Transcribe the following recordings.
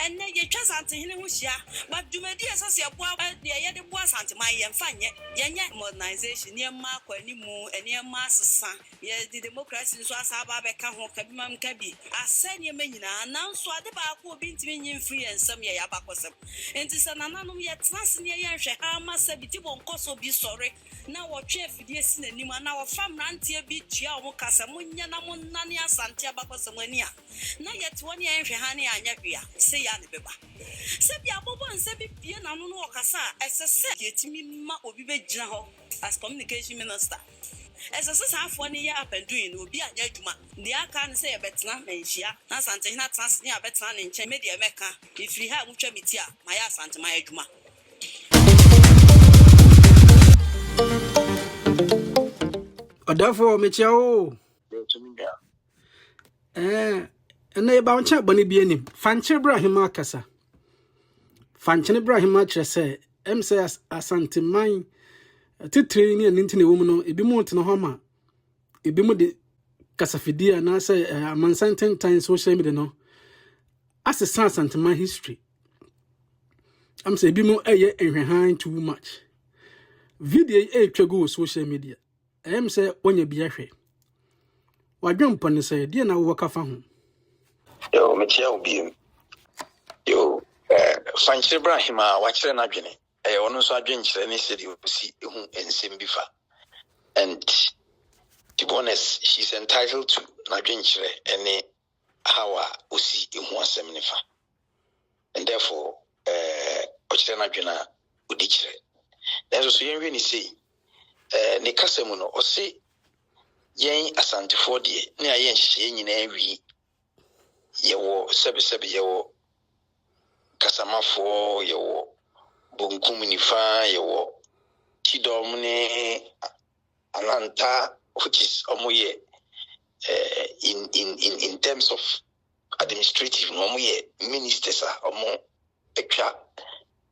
and then you trust until him was ya, but do my dear Sassia, the other was until my young fanya, yet modernization near Mark or any more, and near Master Son. Yes, the democracy was Ababe Kaho Kabimam Kabi. I send you men announced what the back will be between free and some yabakosem. And this an anonymous yet trust near Yansha, how must be Tibon Cosso be sorry. Now what chef yes in the Nima now from Rantia beach Casamunia Namunania Santia Bacosamunia. Now yet 1 year honey and Yavia, say Yanibeba. Sebia Bobo and Sebi Piana no Casa as a set yet me ma obibe Jaho as communication minister. As a half 1 year up and doing will be a judgment. The I can't say a better and she has Santina Transnia better in Chemedia Mecca. If we have Muchamitia, my ass and my juma. Therefore, Michio. And they bound chat bunny be any Fancher Brahima Cassa. Fancher Brahima say, says Asante mine. Titrini and into the woman, it be more to no homa. It be more the Casafidia, and I say, a man 10 times social media no. As a sense into my history. I'm say, be more a year and behind too much. Video a go social media. Say, when you be a free. Why jump on the say, dear now work off home. Yo, Michel be yo, Fancy Brahima, watch an agony. I also adventure any city you see and Simbifa. And to be honest, she's entitled to adventure any hour we see in one seminifa. And therefore, Ochanagina would ditch it. There's also really say, Nicasamuno or say, Yang Asante 40 near Yen Shane in every year, Sebi year, Casama for your. Bunkuminifa yo Chidomne Alanta, which is omoye in terms of administrative omoye ministers are omo ekwa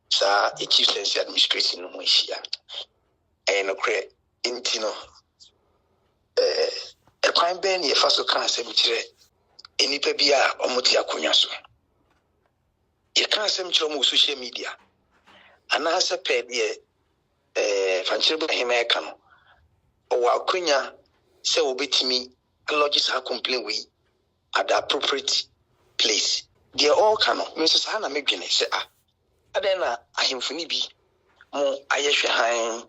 sa chieftaincy administration no moishia and okre intino e kwan ben ye faso kan asem kire enipa bia omoti akonya so ye kan asem kire mo social media anasa pedie fanchire Brahima kanu o akonya se obetimi lodges ha complain we at the appropriate place they all kanu Mrs. Hana megwene se adena ahemfuni bi mo ayehwe han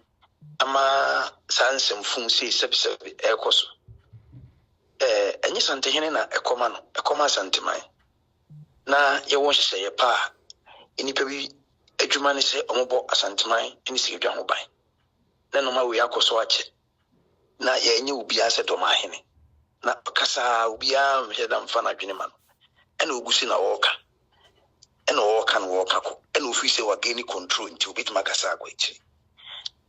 ama sansem fun se sebi ekoso enye santehene na ekoma santemai na ye won hye ye pa enipa bi adwuma ne se omobo asanteman eni se dwa ho ban na no ma we akoso ache na ye enye obi ase do ma hene na kasa obi a mheda mfa na dwene ma no ena ogusi na woka ena woka no woka ko ena ofi se wa gain control nti obi tuma kasa agwa echi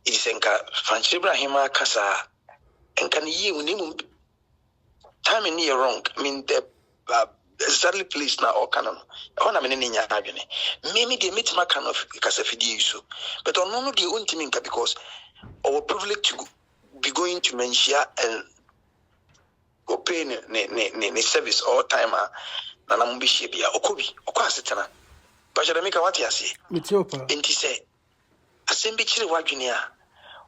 it is enka Fancy Brahima kasa enka ne yi unimu time in here wrong I mean the exactly place na or canon. I want to mean maybe they meet my kind of Casafidi issue, but on no the own teaming because our privilege to be going to Menshia and go pay ne service all time. Nanambishi bia Okobi, Okasitana. Bajamika what you say? Mitiopa. And he said, Assembly Waginia.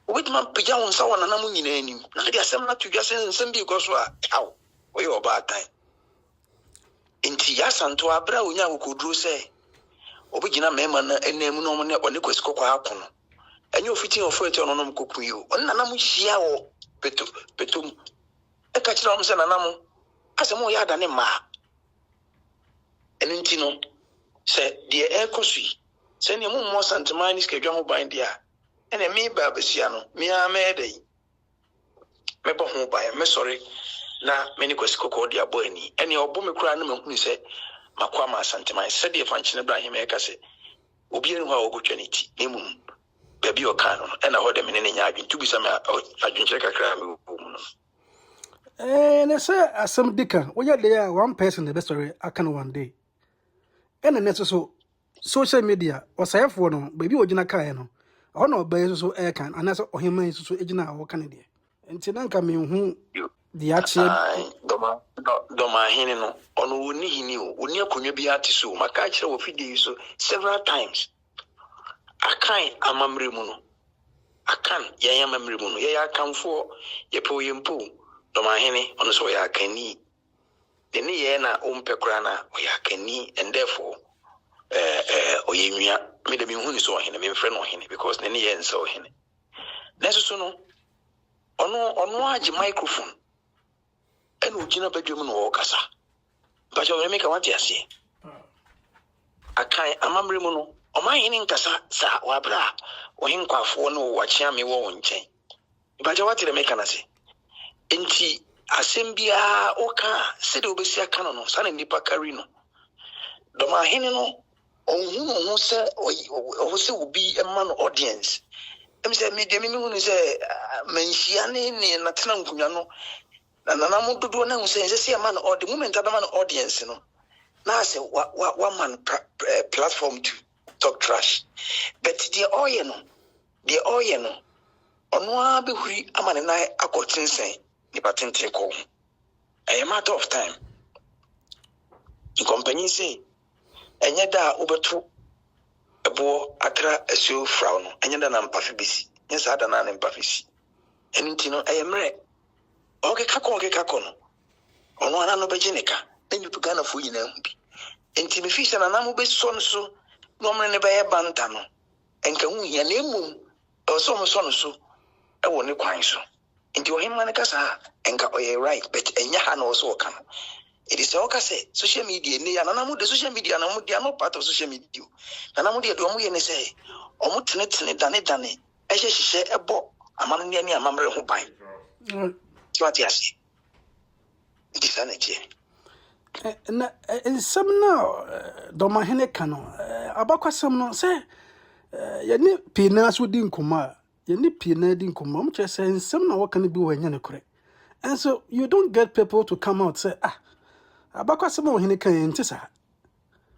With my pigeon, so on an amun in any. Now they are similar to just in some because how we are bad time. Inti yasanto abra onya wokoduro se obigina mema na enemu no ne one kwesiko kwa akono enye ofiti ofete ono no mkoku yi o nana mu hia wo petum e ka kira mo se nana mo asemo ya da ne ma enti no se de ekosui se ne mu mo santemani skedwa ho ban dia ene mi ba besia no mi amedai me bo ho ban me sorry na many kwesiko ko dia boy ni ene obo me kura na mahunu se makwa ma santemai se de Fanchine Brahima ka se obi enu ha ogotwaniti nemu baby o kan no ena ho de me ne nya adwin tubi sama adwinche kakra me wo mu no na say asem dika we there one person the best story akan one day ene ne so social media osayefo no baby ogina kan no ono obaye so e kan anase ohema so ejina wo kan de enti nanka me hu the actual doma hene no ono woni hini o oni akonwa bi ate so maka kire wo fidie so several times akan amamre mu no akan ye amamre mu no ye akanfo ye pe oyempo doma hene ono so ya akani de ne ye na ompekura na o ya akani and therefore oyemia me de me hu ni so hene me mfre no hene because ne ye nso hene neso so no ono age microphone eno ugina bedroom no okasa bajo me make want ase akan amamre mu no o man hene nkasa sa wabra o hinkwafo no wachia me wo nchen bajo what dey make na se enti asembia oka se de obesi aka no sa na nipa kari no doma hene no ohun se o se obi emma no audience say me de me hu ni say menhia ne na tena nkunya no na mo dodo na hu say man or the moment that man audience no na say one man platform to talk trash but the oil no ono abehuri amane na akotinsen ni patente ko a matter of time the company say enye da obeto ebo atra asio fraw no enye da na mpafe bisi nsa da na mpafe enti no eyemre okeka no ono ana no begineka enyu pugana fo yina hu bi enti me fisha na namu be so no no mre ne be banta no enka hu hia na emum e so mo so no so e wo ne kwan so enti ohimma ne kasa enka oye right but enya ha na so ka no it is all say social media ni ya na namu de social media na mu dia no part of social media na namu de do mu ye ne say omu tene dane ehye ebo amano ne ani amamre ho ban what yes it is energy na nsɛm na dɔma hene ka no abakwasɛm no sɛ yɛne pii na so di nkɔmmɔ a yɛne pii na di nkɔmmɔ m kyerɛ sɛ nsɛm na wɔka no bi wɔ nyɛ no korɛ and so you don't get people to come out say abakwasɛm a hene ka yɛ nte saa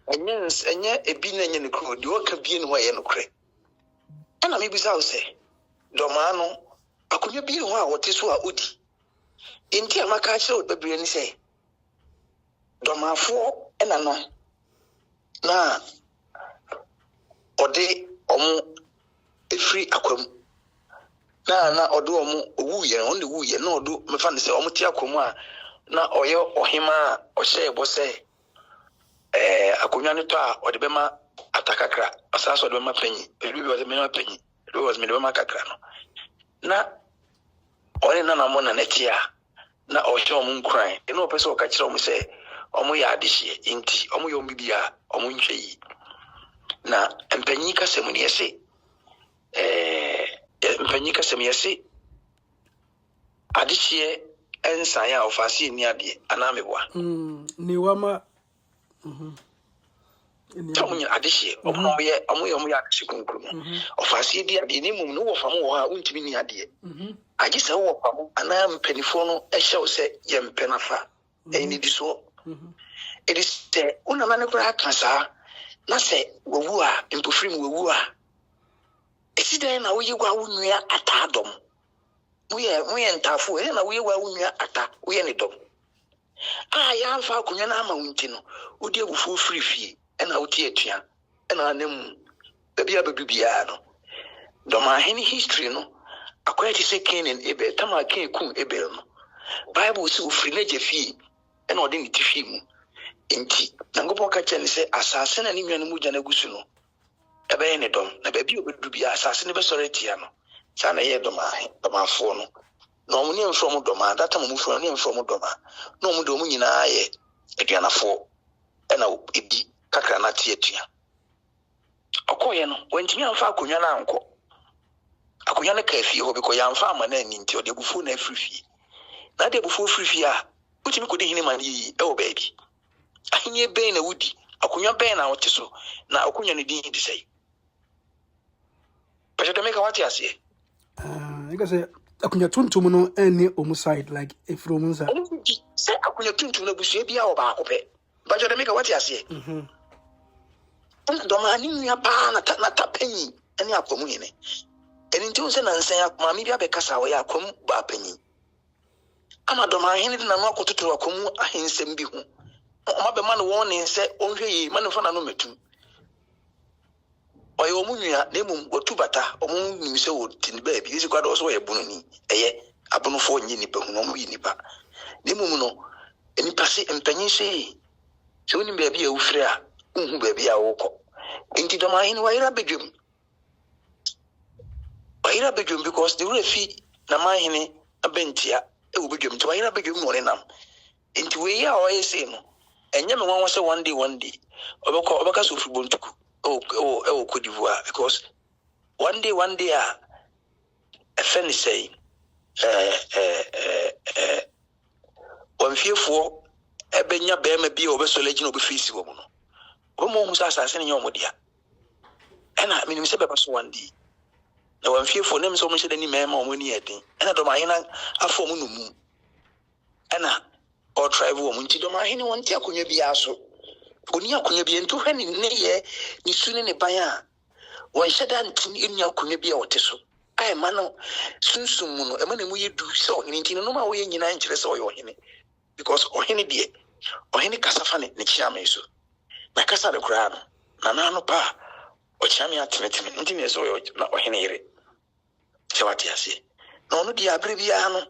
enye ebi na nyɛ no korɛ di wɔka bi no yɛ no korɛ ana me bisa wo sɛ dɔma no akonya bi no a wɔte so a odi enti amaka kyerɛ obabire ni sɛ domafo ena no na ode omu efri akwam na ode omu owuye no ne wuye na odo mefa ne se omu ti akwam a na oye ohima ohye ebo se akonwa ne to a ode bema atakakra asaso ode bema panyi ebi bi ode bema panyi ebi was me bema kakra no na ore na na mo na netia na ohye omu nkran eno opese o ka kire omu se omu ya adihye inti omu yo mbibia omu nhwe yi na mpanyi kasem ne yese mpanyi kasem yese adihye ensan ya ofase ni ade anamebwa ni wama omu nya adihye omu ya adihye kunkuru ofase di ade ni mum no wo fam wo ha untimi ni ade agise wo fam ana mpanifo no ehye wo se ye mpenafa eni di so it is the una mane kura kansa na se wowu a impofrim wowu a eside na woyi gwa wunua ata dom muye ntafo na woyi gwa wunua ata woye ne dom ya amfa akonya na ama wunti no odi abufu frifie na woti atua na anam bia babibia no dom ahene history no akwai ti se Cain ebe tama Cain kun ebe no bible si ofri na jefie na odi ne tifi mu enti nangopo ka kyene se asase na ni nwan mu gya gusu no ebe ne dom na ba bi obedu bi asase ne be sore tia no sa na ye dom afo no na omu ne mfro mu dom a data mu mfro ne mfro mu dom a na omu dom nyina ye aduanafo na edi kakra na tie tua okoye no wantimi amfa akonwa na anko akonwa na ka fie ho biko ya amfa ama na ni nti ode bufu na afrifie na de bufu afrifie a utimi kodi hini man yi e wo baabi ahinye ben na wudi akonwa ben na wote so na akonwa ne din di sei pa jode meka wati ase ika say akonwa tuntum no any omu side like from nza say akonwa tuntum na busu bia wo ba akopɛ pa jode meka wati ase ndo ma ni nua pa na tapanyi ani akwamu hene eni nti wo se na nsan akoma mi bia be kasa wo ya akwamu ba panyi ama dɔmahene de nano akototo akomu ahensɛm bi ho ɔma bɛma no wɔn ne sɛ ɔnhwɛ yi ma no fa nano matum ɔyɛ ɔmo nua na mmom wɔtu bata ɔmo nim sɛ wɔti ne baabi esi kwada ɔsɛ ɔyɛ bunu ni ɛyɛ abonofo nyɛ nipa hu ɔmo yi nipa na mmom no nipa se mpanyin sɛ sɛ wonim baabi a wofiri a wohu baabi a wokɔ nti dɔmahene wayera bedwam because the refi na mahene abentia ewo bedwam nti wayera bedwam no renam nti we ya ɔyɛ sɛ no ɛnyɛ me nwanwa sɛ one day ɔbɛka so fribontuku ɛwɔ Cote d'Ivoire because one day a ɛfɛ ne sɛ wɔmfiefoɔ ɛbɛnya bɛrima bi a ɔbɛsɔle gyina ɔbɛfeesi wɔ mu no ɔbɛma ɔhu sɛ asase no nyɛ ɔmo dea ɛna menim sɛ bɛba so one day na wɔmfiefoɔ nem sɛ ɔmo hyɛ dani mɛma ɔmo ni ɛden ɛna dɔmahene afɔ ɔmo no mu ɛna ɔtrive wɔ mo nti dɔmahene wɔn te akonnwa bi aso oni akonnwa bi nto hwɛ ne yɛ ne su ne ban a wɔn hyɛ da ntin eni akonnwa bi a wɔte so ai ma no sunsum mu no ɛma na mu yɛ du sɛ ɔhene nti no ma wɔyɛ nyina nkyerɛ sɛ ɔyɛ ɔhene because ɔhene kasa fa ne kyiame so na kasa de koraa no na no pa ɔkyiame atenetene nti ne sɛ ɔyɛ na ɔhene yere sɛ wate ase na ɔno deɛ abere biara no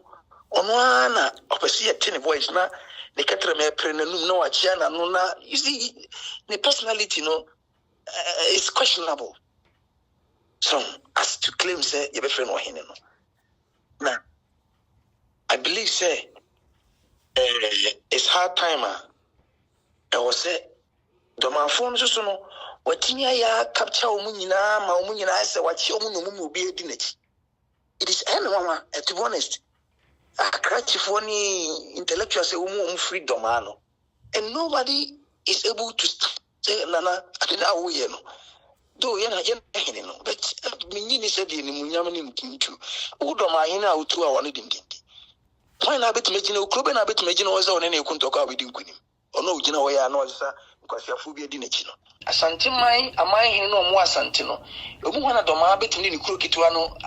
ɔno ara na ɔpɛsɛ yɛte ne voice na ne katra me pre nanum na wakyia na no na you see the personality no is questionable so as to claim say you be friend or hene no na I believe say it's hard time I was say domafo no so no watimi ya capture omu nyina ma omu nyina say wakyia omu no mu obi edi nachi it is anyone to be honest Akrachifo ni intellectuals say omu freedom ano and nobody is able to say nana adina wo ye no do ye na hene no but menyini said ni munyam ni mkintu udom ahene a otu a wonu dindindi why na bet megina okrobe na bet megina wo za one na ekuntoka a wedi nkunim ono ogina wo ya na oza nkwasiafo bi edi nachi no asante man aman hene no omu asante no omu hwana doma bet ni kuro kitwa no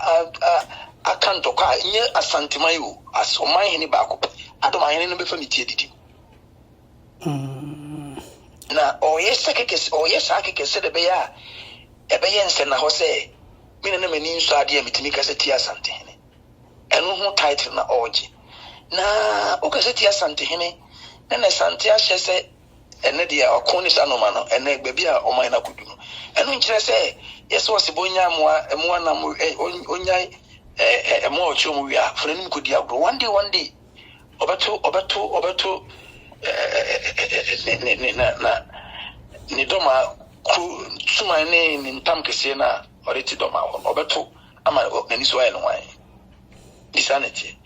akantoka nye asante man yo asoman hene baako adoma hene no befa mitie didi na oyesa kekese de beya ebeye nse na ho se mine na mani nso ade a mitimi kase tie asante hene eno ho title na oje na o kase tie asante hene na asante ahye se ene de akoni sa no ma no ene gbabi a oman na kudu no eno nkire se yeso osibonya amoa na onyai emo ochomu wia frenum kodi agro one day obeto ne doma ku tuma ne ntam kese na oreti doma obeto ama nani so ayi no wan disanity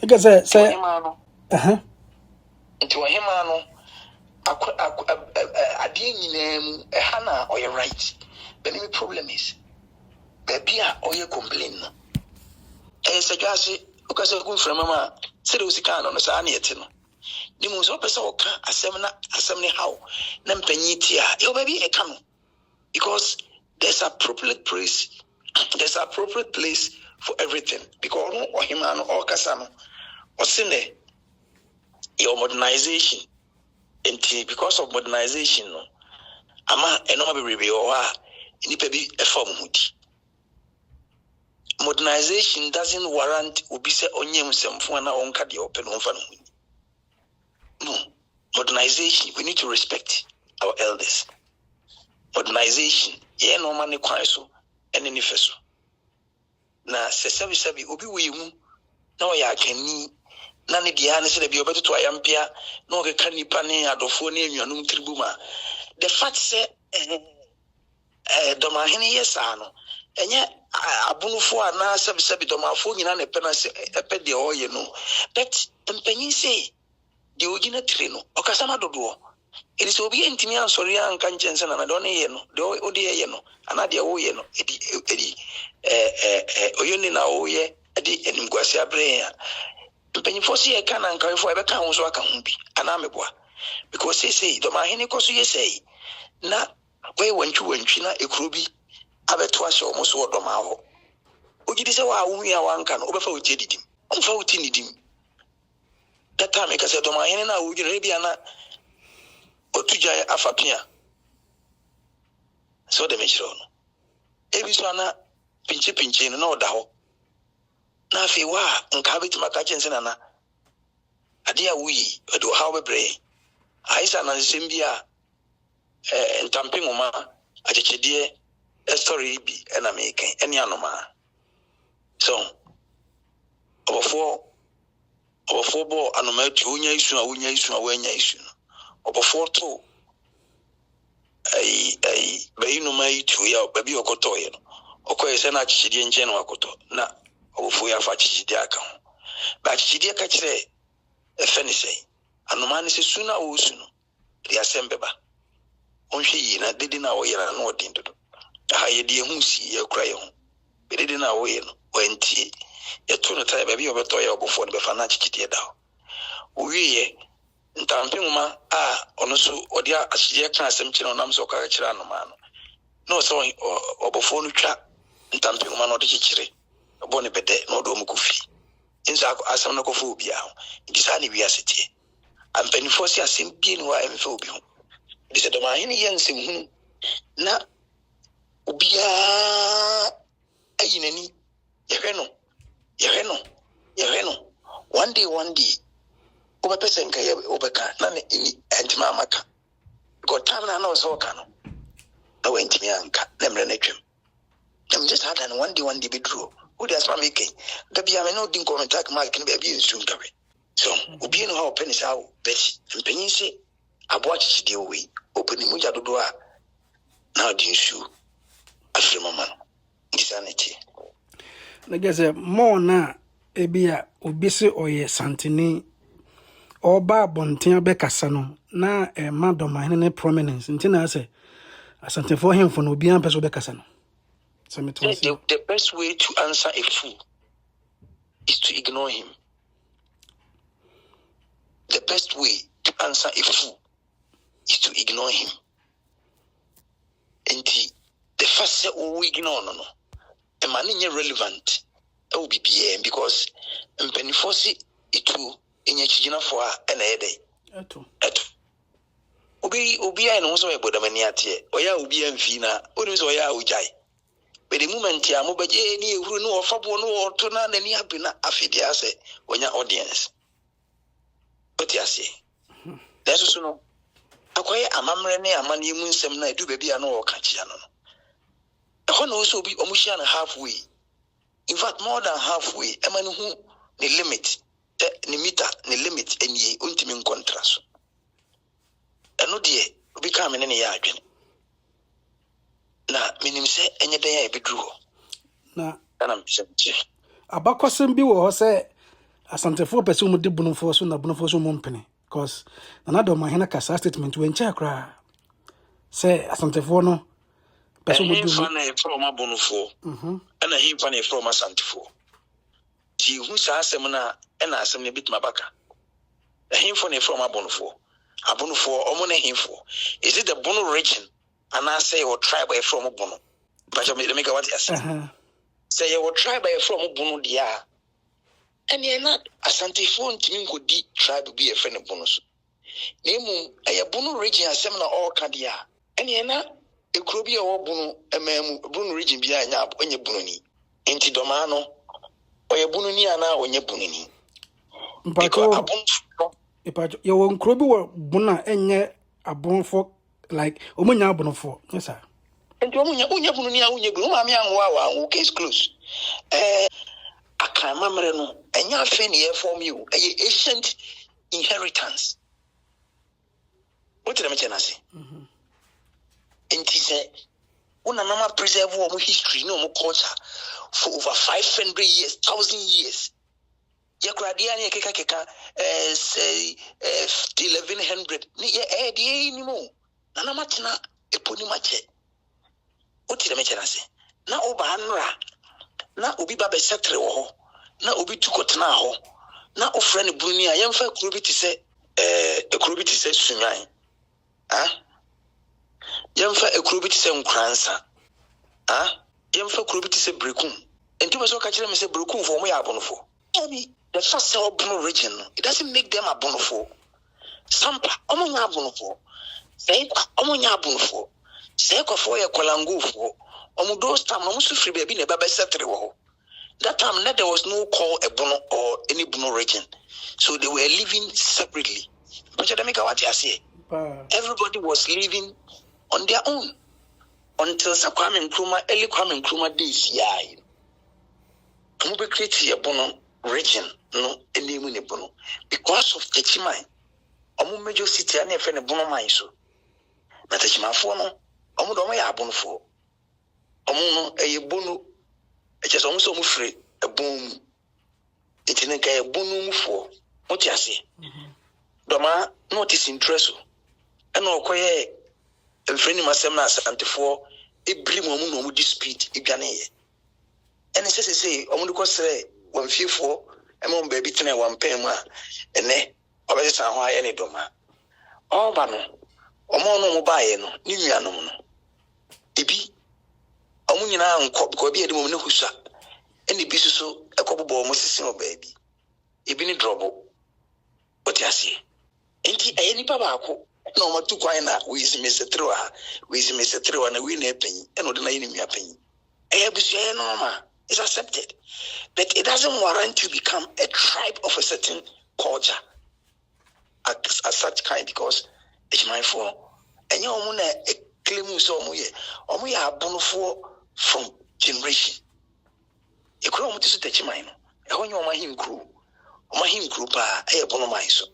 because say nti wahema no ade nyina mu ha na oye right but the problem is baby a oye complain no sajase ukase ku mframa ma sede usika no sa na yete no ni mu so pese oka asem ne how na mpanyi ti a yo baby e ka no because there's appropriate place for everything because no ohima no okasa no osine your modernization because of modernization no ama eno be rebe o a nipa bi e form hudi modernization doesn't warrant obise onyem semfo na onka de open onfa no. No, modernization, we need to respect our elders. Modernization, no man kwan so ene ni feso. Na sesabi obi we mu na ya kani na ne dia ne se de bi obeto ayampia na o ka nipa ne adofo ne anuanum tribuma. The fact say domahene yesa no enye abunufo ana sebi domafo nyina ne pena se epe de oye no but empanyin say the original train no okasama dodo it is obi entimi ansori anka nchense na do ne ye no de odi ye no ana de wo ye no edi oyoni na wo ye edi enimkwasi abre ya mpanyifo si ye kana nka fo ebe ka ho so aka ho bi ana meboa because say domahene koso ye say na we wantwi na ekrobi abeto ahye omo so odoma ho ogidi se wa wo ya wanka no obefa wo tie didim onfa wo ti nidim that time I said to my hand now would you be an Otuja Afapia. So the mission. Every swana pinchi no dao. Na fi wa nkabe timakachen senana. Adia we do how we pray. Aisa na simbia ntamping uma achechedie story bi na making any anoma. So obofo bo anoma tu onya isu a wanya isu. Obofo to bayi no mai tu ya babi okoto ye no. Okoye se na achechedie nche no akoto na obofo ya fa achechedie aka ho. Ba achechedie ka kire efeni sei anoma ne se suna wo sunu ri asembeba onhwe yi na dede na wo yera na odin dodo aha ye de hu si ye kura ye ho dede na wo ye no wanti ye to no tai baby obeto ye obofo ne be fa na achechedie da owie ye ntampema ono so odi achechedie kan asem kire onam so ka kire anoma no so obofo no twa ntampema no de kire obo ne bede no do mu kufi inza asam na kofu bia ho ndisani wi asete ampanifo si asem bia ni wa emfe obi ho ndise do ma hini yensem hu na obia ayinani yehwe no one day oba pesen ka ye obeka na ne entima amaka go time na so ka no na wentimi anka na mre na twem I'm just had an one day be true. Who does my making? The be I know didn't contact Mike and baby soon carry. So, Ubi no how pennies out, Betty, and Penny say, I watched the way, opening Muja do door. Now, do you shoe? I feel my man. Insanity. I guess more na ebia obisi oye santini oba bontia bekasano na madam mahene prominence ntina say asante for him for no obi an person bekasano. The best way to answer a fool is to ignore him. The best way to answer a fool is to ignore him. And the first say we ignore no. A man is relevant. It will be BM because Pennyfosi it will in your china for an ede. Ubi I know so about the maniate. Oya ubi and fina. Unis oya ujai. But the moment ya mobaje ni uru no ofabo no otona na ni abina afidi ase onya audience. But ya say. That's so no. Akoye amamre ne amani mu nsem na edu baby na o ka chia no. Ehon no so bi omuhia na halfway. In fact more than halfway. Emani hu the limit. Ni meter ni limit enie untimi contrast. Eno de obi ka me ne ya adwene. Na minim se enye den ya ebedru ho na ana msemche abakosem bi wo se asantefo pese mu de bunufo so na bunufo so mu mpene because another mahena kasa statement we ncha kra se asantefo no pese mu du fa na from abunufo ana hin fa na from asantefo ti hu sa asem na na asem ne bitima baka hin fa na from abunufo omo na hin fo is it the Bono region? And I say your tribe from Bono. But I make what I say. Say your tribe from Bono dia. And you're not a Santifon to me could be tribe to be a friend of Bonus. Name a Bono region as seminar all Candia. And you're not a Crobia or Bono, a man Bono region behind up when you're Bononi. Inti Domano or your Bononiana when you're Bonini. But you won't Crobi Bona and yet a bone for. Like omunya abonofo yes sir and omunya bununia unya gru ma me anwa case close akamamre no enya afi ne form you ancient inheritance what the mention say enti say una mama preserve our history no our culture for over 500 years 1000 years yakradia ne keka say 1100 ni dey ni mo na matina eponi mache oti na mechana se na oba anra na obi ba be setre wo ho na obi tukotena ho na ofre ne bruni a yemfa kurobiti se ekurobiti se sunyan yemfa ekurobiti se nkransa yemfa kurobiti se brekum enti be so ka kire me se brekum fo mo ya abonofo the first Bono region, it doesn't make them a Bonofo. Sampa, Omonya Bonofo. Say, Omonya Bonofo. Say, Kofoya Kolangufo. Omudos time, almost free baby, never by Saturday. That time, there was no call a Bono or any Bono region. So they were living separately. But you make what I say. Everybody was living on their own until Kwame Nkrumah, early Kwame Nkrumah days. Yeah, we create a Bono region, no, any Bono because of Techimai. Omu major city and a Bono mine so. But Techima for no, Omu don't wear a Bono for. Omu a Bono, it is almost almost free a boom. It's in a Bono for what you say. Doma notice interest. And no quiet and friendly myself as for a brim woman dispute Igane. And it says, say, Omuko say, 1 few 4, and one baby 1 penma, and ne, always San Juan any doma. Oh, Bano, Omono Mobile, New Yanom. Ibi, Omunina and Cop could be a woman who sat, and the business so a couple of almost a baby. Ibini trouble. What you see? Ain't any papa? No, my 2 coina, we is Mr. Trua, we is Mr. Trua, and we never penny, and not the enemy penny. I have to say, normal, it's accepted. But it doesn't warrant you become a tribe of a certain culture at such kind because it's my fault. And you want to claim so we are born for from generation. You couldn't want to touch mine. I want you on my him crew. On my him crew, I have one of my so.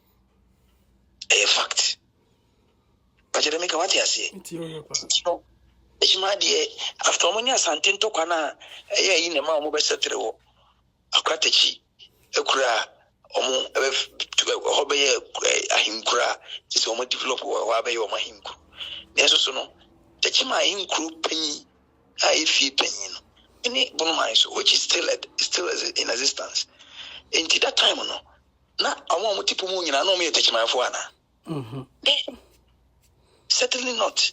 A fact. But you make a what I say. It's my dear. After many a santin to Kana, a in a mamma settle. A cratechi, a cra, to obey a him cra, is almost develop or obey my him crew. There's also no. Touch my him crew penny, I feel penny. Any bonus, which is still in existence. Until that time, no. Now, I want to put moon, I know me touch my phone. Certainly not.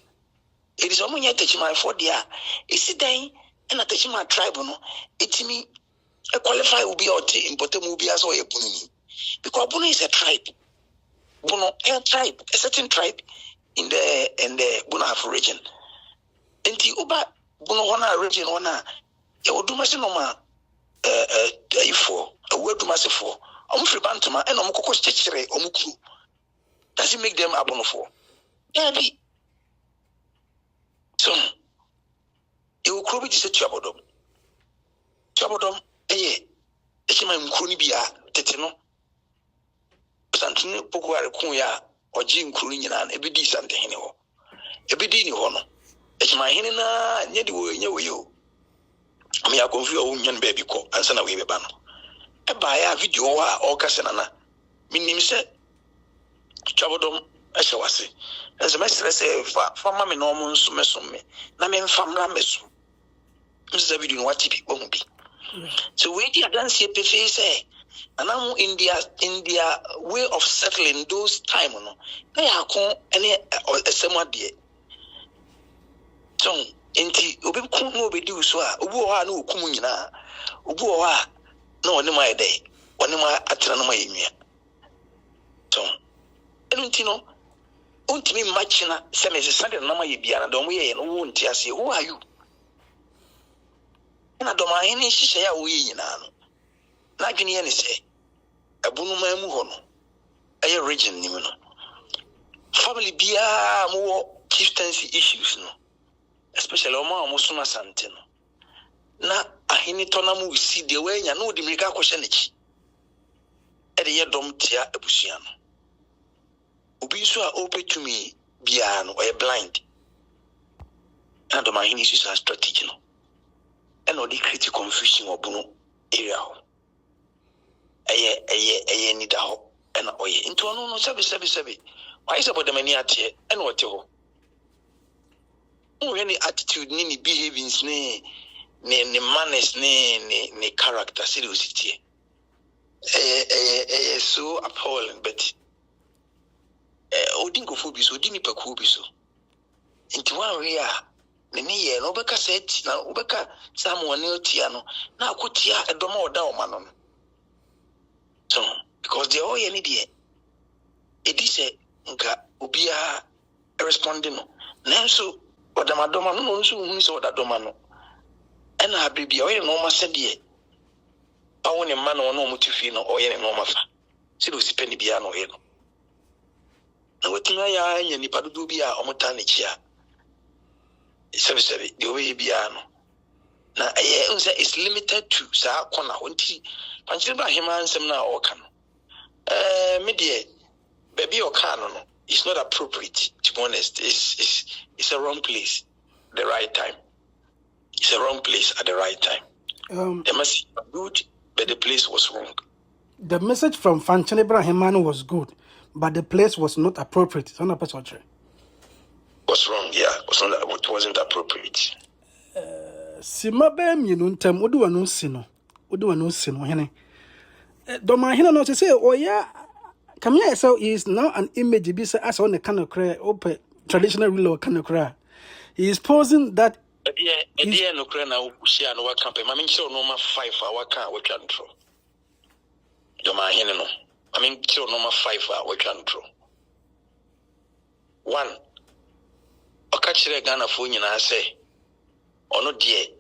It is only a touch my 4 year. Is it then and a touch my tribe? No, it's me. A qualified will be out in Bottom will be as well a Bunny. Because Bunny is a tribe. Bono, a tribe, a certain tribe in the Bunaf region. And the Uba Bonowana region, one, it will do my cinema for a word to myself for. Free Bantama and Omoko Stitchery, Omukru. Does it make them a Bono? Maybe. So, you will crowd is a Chabodom. Chabodom, it's my Krunibia, Tetino. Santini Pokua Kuya or Jim Krunian, a bit decent. A bit in honor. It's my Hina, Yedi, you. I mean, I confuse young baby co, and send away the banner. A buy a video or Casanana. Meaning, said Chabodom. I shall say, as a master say, for mammy normal summation me, Namen family mesu. Mrs. Avidin, what it won't be. So we didn't see a say, and now in their way of settling those time, they are called any a somewhat dear. So, indeed, Ubi Kuno be do so, Ubu no Kumina, Ubu no one in my day, one in my atranoma. So, I don't know. Won't me matching some as a Sunday number you be and don't we and won't say, who are you? And I don't mind any share we in an. Like any say, a Bunuma Muhono, a region, you know. Family be more chieftaincy issues, no, especially Oma Musuma Santino. Na a Hinitonamu see the way you know the Mika Koshenich. At the Yadom Tia Ebusiano. Ubiso are open to me, Biano, or blind. And my issues are strategic. And all the critical confusion or Bruno area. A need a hope and a way into a no service. Why is about the many at here and what you any attitude, any behavings, ne manners, ne character, seriously. So appalling, but. Odingo Phobis, Odini Pacubiso. Into 1 year, Nini, Obeka said, now Obeka, someone near Tiano, now Kutia, a domo down manon. So because they all any there it is a nka obia responding no nanso odamadoma no nso hu se odadoma no ena abibia oye no ma se de awo ne ma no no mutufi no oye ne no ma fa se do sipeni bia no oye no na wetina ya anya nipa dodo bia omota ne chia sebe de oye bia no na unse is limited to sa kona wonti panchire ba hema ansem na o ka no me de baby o ka no it's not appropriate, to be honest. It's a wrong place at the right time. It's a wrong place at the right time. The message was good, but the place was wrong. The message from Fanchene Brahimanu was good, but the place was not appropriate. Was wrong, yeah. It wasn't appropriate. Simabe minuntem odu wanu sino hene. Doma hene no say oya Kamia so is now an image be as on the kanokra open traditional ruler kanokra. He is posing that no kra na ushia no campaign. I mean show normal 5 hour can we can throw. Doma hene no. I mean show normal 5 hour we can throw. One. Okachire Ghana fo nyina say ono de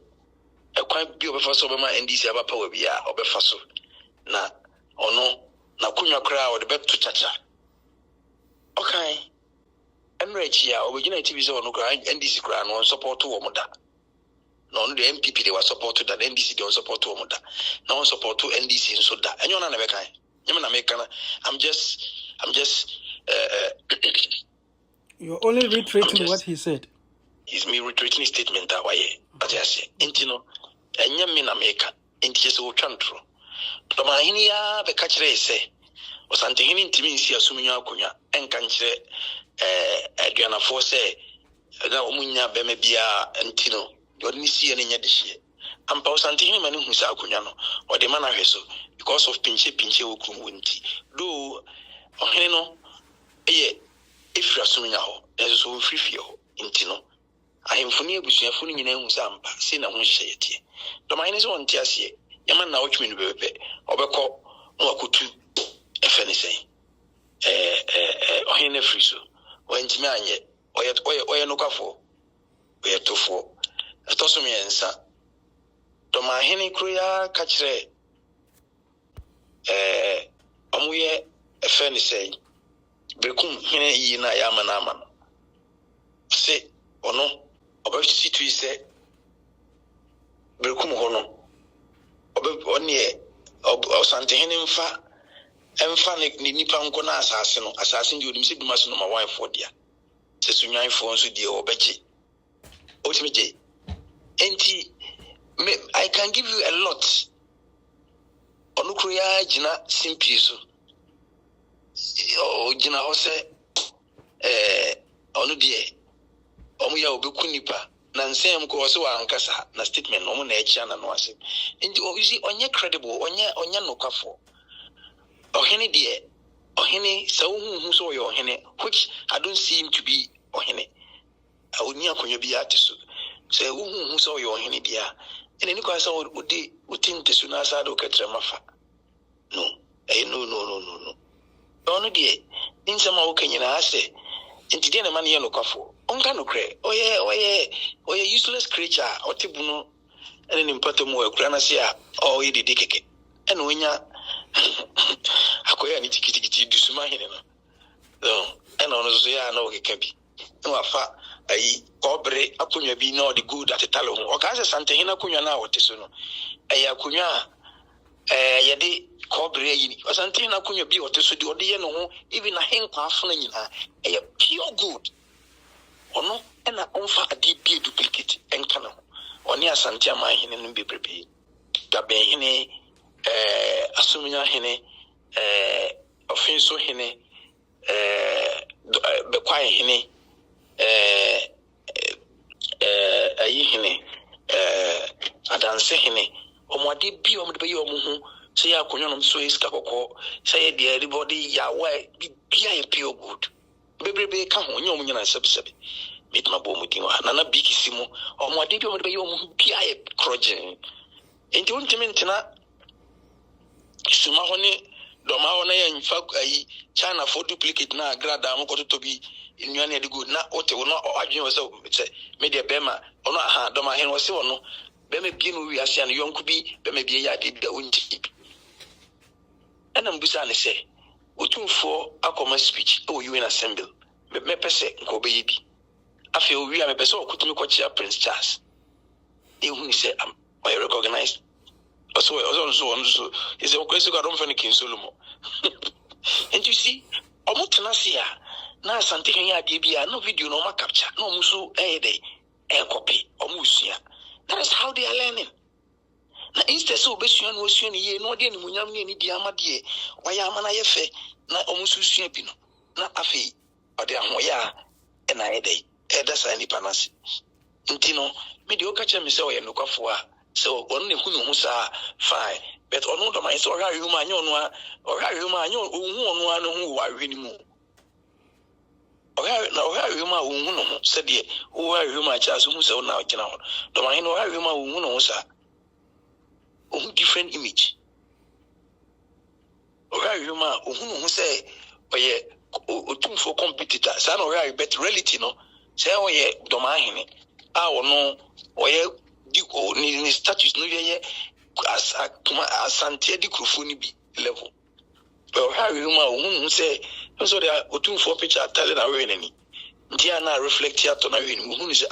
ekwan bi obefa so bema NDC abapa wa bia obefa so na ono na kunwa kra o de beto chacha okay enrechi ya obegina TV so ono kra NDC kra no support wo moda no no the MPP they were support that NDC they support wo moda na on support NDC so da enyo na be kan nyem na me kan I'm just you're only reiterating what he said. He's me reiterating his statement that way. As I say, intino, and yammy na make it is all country. But my hinia, the catcher say, or something to me, see assuming your cunya, and country, Adriana Force, Umunya Bemebia, and Tino, you only see any yet. And Paul Santini Manu Cunano, or the man I so, because of Pinche Ukum Winti. Do, or Heno, if you're assuming now, there's so free feel in Tino. I am funny with your funny name, Zampa, Sina Hunshayeti. The mine is on Tiasie, Yaman now, which mean Bebe, or Beko, or Kutu, a funny say. Or Hene Friso, or Intimania, or yet, or no Gafo, or yet to four. A Tosumi answer. The my Henny Kruya catchre. Amuye, a funny say. Bekum Hene Yina Yamanaman. Say, or no. Obe situ ise bekum hono obe onye osante hene mfa ne nipa nko na asase no asase ndi odim se duma so no ma wife for dia se sunyan fo nso die obeje otimije enti I can give you a lot onukuru ya jina simpi so o jina ho se onu die omuya obeku nipa na nsem ko so ankasa na statement no na echi ana no ase nti ozi onye credible onye nokafo ohene de ohene so hu so yo ohene which I don't see him to be ohene awuni akonyo bi atiso so hu so yo ohene dia ene ni kwa so odi utinte su na asa do ketre mafa no no ono de insema wo kanyina ase nti de na man ye nokafo onka no kre oye useless creature otibuno ene ni mpato mu akura na se a o ye dede keke ene onya akoya ni tikiti dusuma hene no so ene ono so ya na okeka bi no afa ayi kobre akunwa bi na the good at talo o ka se sante hena kunwa na wote no ayi akunwa ye de kobre ayi o sante hena kunwa bi wote so de ode ye no ho even na henkwa afuna nyina pure good ono ena onfa ade bi duplicate enkana oni asante amahene no bebrebe da ben hene asumunya hene ofenso hene bekwai hene ayi hene adanse hene omwade bi omde be omuhu se ya konyo no so iska kokko se de everybody ya wa bia e pure good bebrebe ka ho nyom nyina sebsebe mitma bo mutin wa na bikisimu omwade bi omde be omuhu bia e krojen enti wontimi ntina suma ho ne doma na ye nfa ayi China for duplicate na grada am ko to bi nnuane de go na ote wo no adwen wo se media bema ono aha doma hen wo se wo no bema bie no wi ase an yonku bi bema bie ya de bi da wonti ana mbusa ne se otumfo akoma speech o UN assembly me pese nko be yi bi afi o wi a me pese okutumi ko chia Prince Charles e hu ni se am I recognize also is a question I don't find King Solomon. And you see, Omotenasia, na Sante Kenya DBA, no video, no capture, no musu, day, copy, or musia. That is how they are learning. Now, instead so Bession was ye, no dear Munyami, ni Diamadie, why am I fe, na Omusu Snapino, not Afi, or the Amoya, and I day, that's any panas. Intino, mediocre chemiso and look for. So only who sa fine, but on the my so you man or you man who are really more. Or you man said ye, who are you my chance who so now can out. The man or you man who sa different image. Or you man who say, oh yeah, two for competitor, son or I bet reality no, say oh yeah, domain. I no or yeah. Ni status no ye as asante di krofoni bi level but how you ma say so they otun for picture tell na we nani ntia na reflect ya to na we ni hu say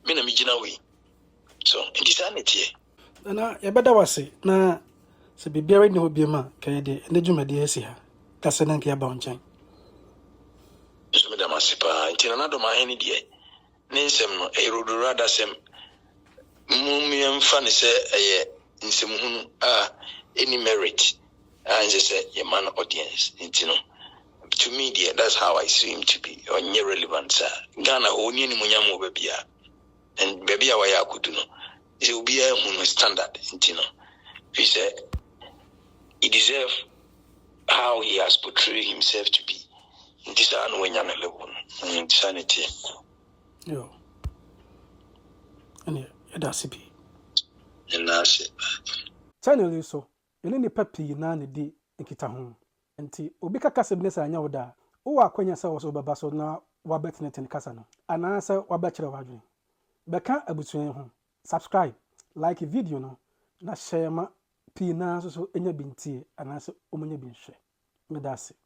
me na me gina we so this anete na ya beda wase na se bibiara ni obi ma kan de na dwumade asi ha kase na nke ya ba onchen so me da masipa ntia na do ma heni de ne nsem no erodoro adasem Mummy funny say in some any merit and just say a man audience, you know. To me, dear, that's how I see him to be or near relevant, sir. Ghana only Munyamu baby, and baby, I could know. It will be a standard, you know. He said he deserves how he has portrayed himself to be in this unwinning level and insanity. Yo. And that's it. And that's it. Channel so, you need papi na ne di nkita ho. Nti obi kaka sebnesa anya woda. Wo akwanya sa wo so baba so na wa betnet kasa no. Ana sa wa ba kire wadwen. Beka abutuen ho. Subscribe, like video no, na share ma pi na so enya bintie ana so omunya bi nhwe. Me that's it.